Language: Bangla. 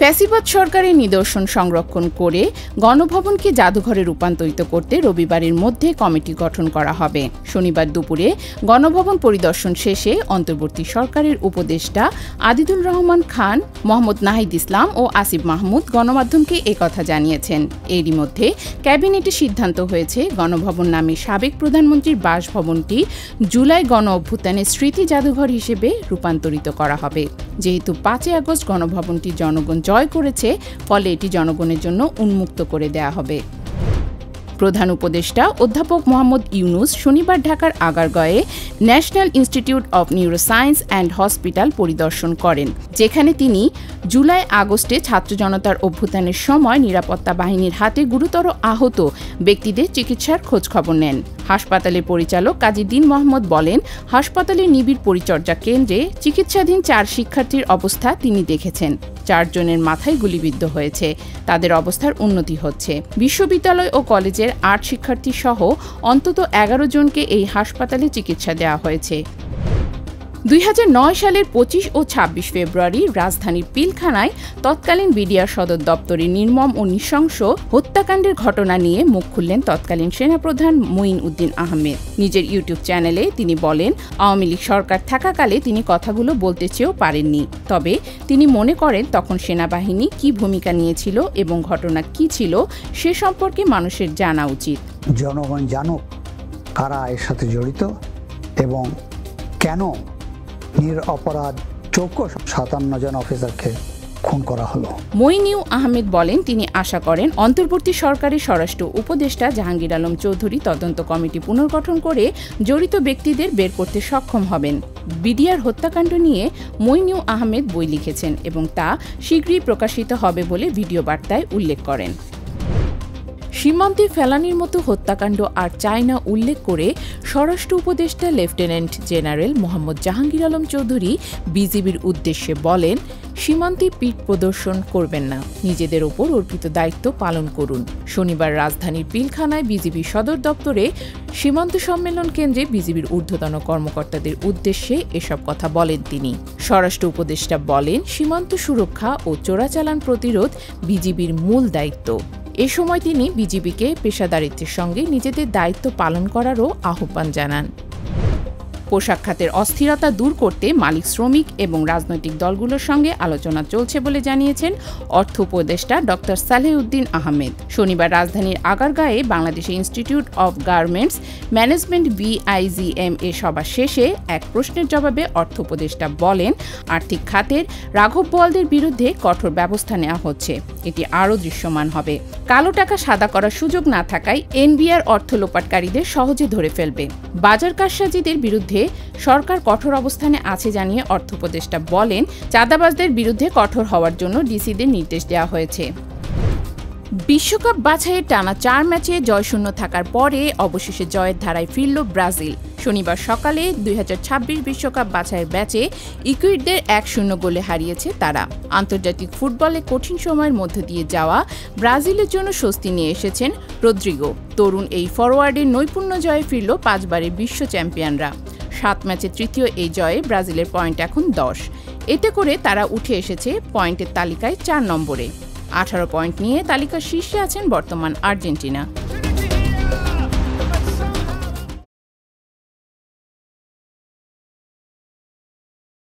ফ্যাসিবাদ সরকারের নিদর্শন সংরক্ষণ করে গণভবনকে জাদুঘরে রূপান্তরিত করতে রবিবারের মধ্যে কমিটি গঠন করা হবে। শনিবার দুপুরে গণভবন পরিদর্শন শেষে অন্তর্বর্তী সরকারের উপদেষ্টা আদিদুল রহমান খান, মোহাম্মদ নাহিদ ইসলাম ও আসিফ মাহমুদ গণমাধ্যমকে একথা জানিয়েছেন। এরই মধ্যে ক্যাবিনেটে সিদ্ধান্ত হয়েছে গণভবন নামে সাবেক প্রধানমন্ত্রীর বাসভবনটি জুলাই গণ অভ্যুত্থানের স্মৃতি জাদুঘর হিসেবে রূপান্তরিত করা হবে। যেহেতু 5 আগস্ট গণভবনটি জনগণ জয় করেছে, ফলে এটি জনগণের জন্য উন্মুক্ত করে দেয়া হবে। প্রধান উপদেষ্টা অধ্যাপক মোহাম্মদ ইউনুস শনিবার ঢাকার আগারগাঁয়ে national institute of neuroscience and hospital পরিদর্শন করেন, যেখানে তিনি জুলাই আগস্টে ছাত্র জনতার অভ্যুত্থানের সময় নিরাপত্তা বাহিনীর হাতে গুরুতর আহত ব্যক্তিদের চিকিৎসার খোঁজখবর নেন। হাসপাতালের পরিচালক কাজী দীন মোহাম্মদ বলেন, হাসপাতালের নিবিড় পরিচর্যা কেন্দ্রে চিকিৎসাধীন 4 শিক্ষার্থীর অবস্থা তিনি দেখেছেন। 4 জনের মাথায় গুলিবিদ্ধ হয়েছে, তাদের অবস্থার উন্নতি হচ্ছে। বিশ্ববিদ্যালয় ও কলেজের 8 শিক্ষার্থী সহ অন্তত 11 জনকে এই হাসপাতালে চিকিৎসা দেওয়া হয়েছে। 2009 সালের 25 ও 26 ফেব্রুয়ারি রাজধানীর পিলখানায় তৎকালীন বিডিআর সদর দপ্তরে নির্মম ও নৃশংস হত্যাকাণ্ডের ঘটনা নিয়ে মুখ খুললেন তৎকালীন সেনাপ্রধান মঈন উদ্দিন আহমেদ। নিজের ইউটিউব চ্যানেলে তিনি বলেন, আওয়ামী লীগ সরকার থাকাকালে তিনি কথাগুলো বলতে চেয়েও পারেননি। তবে তিনি মনে করেন তখন সেনাবাহিনী কি ভূমিকা নিয়েছিল এবং ঘটনা কি ছিল সে সম্পর্কে মানুষের জানা উচিত। জনগণ জানুক কারা এর সাথে জড়িত এবং কেন নিরপরাধ 57 জন অফিসারকে খুন করা হলো। মঈন আহমেদ বলেন, তিনি আশা করেন অন্তর্বর্তী সরকারের স্বরাষ্ট্র উপদেষ্টা জাহাঙ্গীর আলম চৌধুরী তদন্ত কমিটি পুনর্গঠন করে জড়িত ব্যক্তিদের বের করতে সক্ষম হবেন। বিডিআর হত্যাকাণ্ড নিয়ে মঈন আহমেদ বই লিখেছেন এবং তা শীঘ্রই প্রকাশিত হবে বলে ভিডিও বার্তায় উল্লেখ করেন। সীমান্তে ফেলানির মতো হত্যাকাণ্ড আর চায় না উল্লেখ করে স্বরাষ্ট্র উপদেষ্টা লেফটেন্যান্ট জেনারেল মোহাম্মদ জাহাঙ্গীর আলম চৌধুরী বিজিবির উদ্দেশ্যে বলেন, সীমান্তে পিঠ প্রদর্শন করবেন না, নিজেদের ওপর অর্পিত দায়িত্ব পালন করুন। শনিবার রাজধানীর পিলখানায় বিজিবি সদর দপ্তরে সীমান্ত সম্মেলন কেন্দ্রে বিজিবির ঊর্ধ্বতন কর্মকর্তাদের উদ্দেশ্যে এসব কথা বলেন তিনি। স্বরাষ্ট্র উপদেষ্টা বলেন, সীমান্ত সুরক্ষা ও চোরাচালান প্রতিরোধ বিজিবির মূল দায়িত্ব। এ সময় তিনি বিজিবিকে পেশাদারিত্বের সঙ্গে নিজেদের দায়িত্ব পালন করারও আহ্বান জানান। পোশাক খাতের অস্থিরতা দূর করতে মালিক, শ্রমিক এবং রাজনৈতিক দলগুলোর সঙ্গে আলোচনা চলছে বলে জানিয়েছেন অর্থ উপদেষ্টা ডক্টর সালেহউদ্দিন আহমেদ। শনিবার রাজধানীর আগারগাঁয়ে Bangladesh institute of garments management BIGM এ সভা শেষে এক প্রশ্নের জবাবে অর্থ উপদেষ্টা বলেন, আর্থিক খাতের রাঘব বোয়ালদের বিরুদ্ধে কঠোর ব্যবস্থা নেওয়া হচ্ছে। এটি আরও দৃশ্যমান হবে। কালো টাকা সাদা করার সুযোগ না থাকায় NBR অর্থ লোপাটকারীদের সহজে ধরে ফেলবে। বাজার কারসাজিদের বিরুদ্ধে সরকার কঠোর অবস্থানে আছে জানিয়ে অর্থ উপদেষ্টা বলেন, চাঁদাবাজদের বিরুদ্ধে কঠোর হওয়ার জন্য ডিসিদের নির্দেশ দেওয়া হয়েছে। বিশ্বকাপ বাছাইয়ে টানা 4 ম্যাচে জয়শূন্য থাকার পরে অবশেষে জয়ের ধারায় ফিরল ব্রাজিল। শনিবার সকালে 2026 বিশ্বকাপ বাছাইয়ের ম্যাচে ইকুয়েডরদের 1-0 গোলে হারিয়েছে তারা। আন্তর্জাতিক ফুটবলে কঠিন সময়ের মধ্য দিয়ে যাওয়া ব্রাজিলের জন্য স্বস্তি নিয়ে এসেছেন রদ্রিগো। তরুণ এই ফরোয়ার্ডের নৈপুণ্য জয়ে ফিরল 5 বারের বিশ্ব চ্যাম্পিয়নরা। 7 ম্যাচে তৃতীয় এই জয়ে ব্রাজিলের পয়েন্ট এখন 10। এতে করে তারা উঠে এসেছে পয়েন্টের তালিকায় 4 নম্বরে। 18 পয়েন্ট নিয়ে তালিকার শীর্ষে আছেন বর্তমান আর্জেন্টিনা।